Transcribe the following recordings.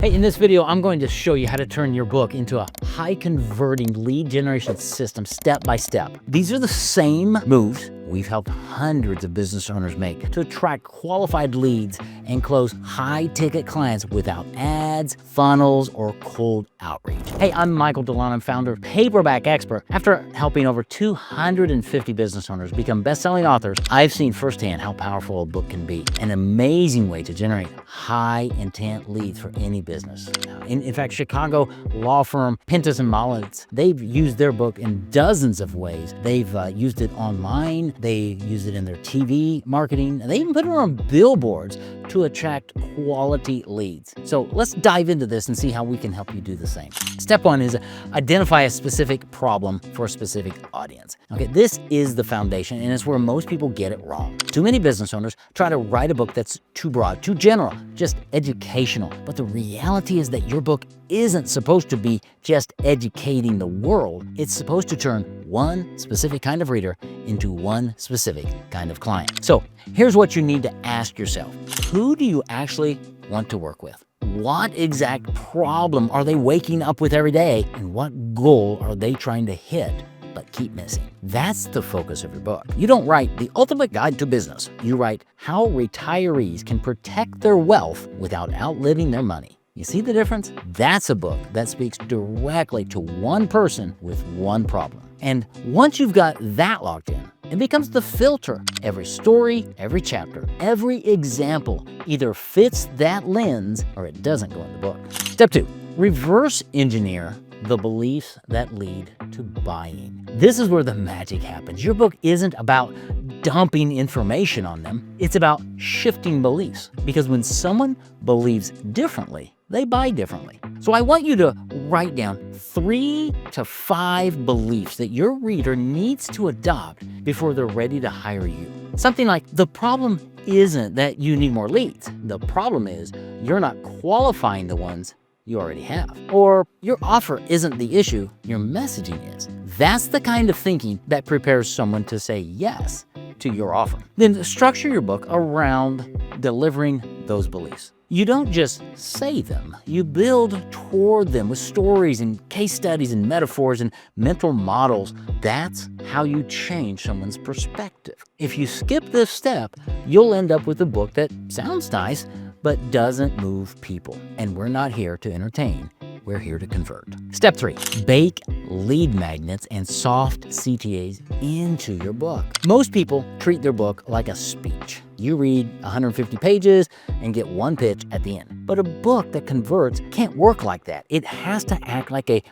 Hey, in this video, I'm going to show you how to turn your book into a high-converting lead generation system step by step. These are the same moves we've helped hundreds of business owners make to attract qualified leads and close high-ticket clients without ads, funnels, or cold outreach. Hey, I'm Michael DeLon. I'm founder of Paperback Expert. After helping over 250 business owners become best-selling authors, I've seen firsthand how powerful a book can be. An amazing way to generate high-intent leads for any business. In fact, Chicago law firm Pintus and Mullins, they've used their book in dozens of ways. They've used it online, they use it in their TV marketing, and they even put it on billboards to attract quality leads. So let's dive into this and see how we can help you do the same. Step one is identify a specific problem for a specific audience. Okay, this is the foundation, and it's where most people get it wrong. Too many business owners try to write a book that's too broad, too general, just educational. But the reality is that your book isn't supposed to be just educating the world. It's supposed to turn one specific kind of reader into one specific kind of client. So here's what you need to ask yourself. Who do you actually want to work with? What exact problem are they waking up with every day? And what goal are they trying to hit but keep missing? That's the focus of your book. You don't write the ultimate guide to business. You write how retirees can protect their wealth without outliving their money. You see the difference? That's a book that speaks directly to one person with one problem. And once you've got that locked in, it becomes the filter. Every story, every chapter, every example either fits that lens or it doesn't go in the book. Step two, reverse engineer the beliefs that lead to buying. This is where the magic happens. Your book isn't about dumping information on them. It's about shifting beliefs. Because when someone believes differently, they buy differently. So I want you to write down 3 to 5 beliefs that your reader needs to adopt before they're ready to hire you. Something like, the problem isn't that you need more leads. The problem is you're not qualifying the ones you already have. Or your offer isn't the issue, your messaging is. That's the kind of thinking that prepares someone to say yes to your offer. Then structure your book around delivering those beliefs. You don't just say them, you build toward them with stories and case studies and metaphors and mental models. That's how you change someone's perspective. If you skip this step, you'll end up with a book that sounds nice, but doesn't move people. And we're not here to entertain. We're here to convert. Step 3, bake lead magnets and soft CTAs into your book. Most people treat their book like a speech. You read 150 pages and get one pitch at the end. But a book that converts can't work like that. It has to act like a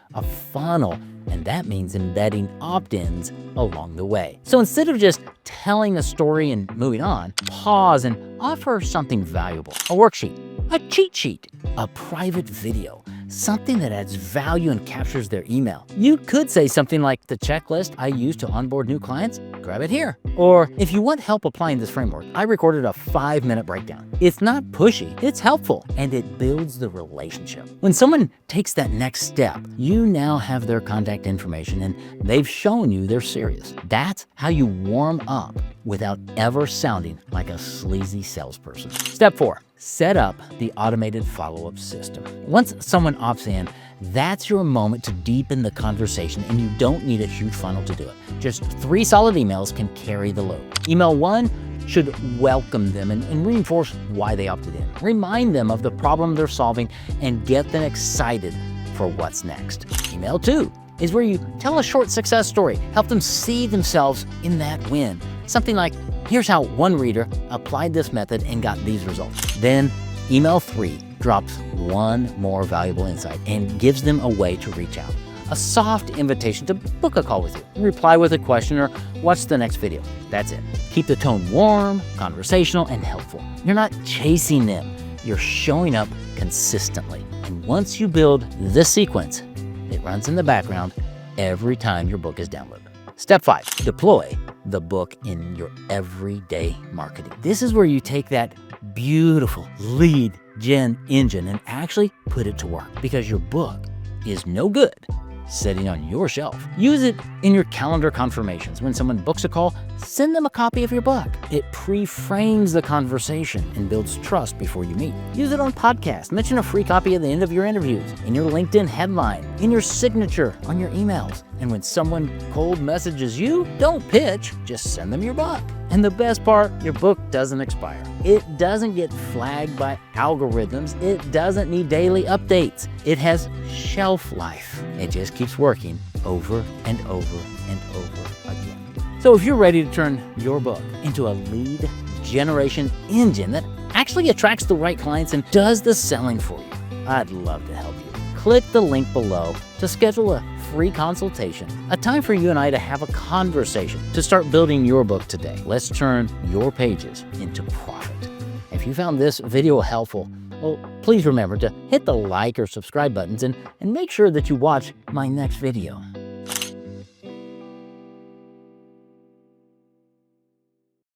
funnel, and that means embedding opt-ins along the way. So instead of just telling a story and moving on, pause and offer something valuable. A worksheet, a cheat sheet, a private video, something that adds value and captures their email. You could say something like, the checklist I use to onboard new clients, grab it here. Or if you want help applying this framework, I recorded a 5-minute breakdown. It's not pushy, it's helpful, and it builds the relationship. When someone takes that next step, you now have their contact information and they've shown you they're serious. That's how you warm up without ever sounding like a sleazy salesperson. Step 4, set up the automated follow-up system. Once someone opts in, that's your moment to deepen the conversation, and you don't need a huge funnel to do it. Just 3 solid emails can carry the load. Email 1 should welcome them and reinforce why they opted in. Remind them of the problem they're solving and get them excited for what's next. Email 2 is where you tell a short success story. Help them see themselves in that win. Something like, here's how one reader applied this method and got these results. Then email 3 drops one more valuable insight and gives them a way to reach out. A soft invitation to book a call with you, reply with a question, or watch the next video. That's it. Keep the tone warm, conversational, and helpful. You're not chasing them. You're showing up consistently. And once you build this sequence, it runs in the background every time your book is downloaded. Step 5, deploy the book in your everyday marketing. This is where you take that beautiful lead gen engine and actually put it to work, because your book is no good sitting on your shelf. Use it in your calendar confirmations. When someone books a call, send them a copy of your book. It pre-frames the conversation and builds trust before you meet. Use it on podcasts. Mention a free copy at the end of your interviews, in your LinkedIn headline, in your signature, on your emails. And when someone cold messages you, don't pitch, just send them your book. And the best part, your book doesn't expire. It doesn't get flagged by algorithms. It doesn't need daily updates. It has shelf life. It just keeps working over and over and over again. So if you're ready to turn your book into a lead generation engine that actually attracts the right clients and does the selling for you, I'd love to help you. Click the link below to schedule a free consultation, a time for you and I to have a conversation to start building your book today. Let's turn your pages into profit. If you found this video helpful, well, please remember to hit the like or subscribe buttons and make sure that you watch my next video.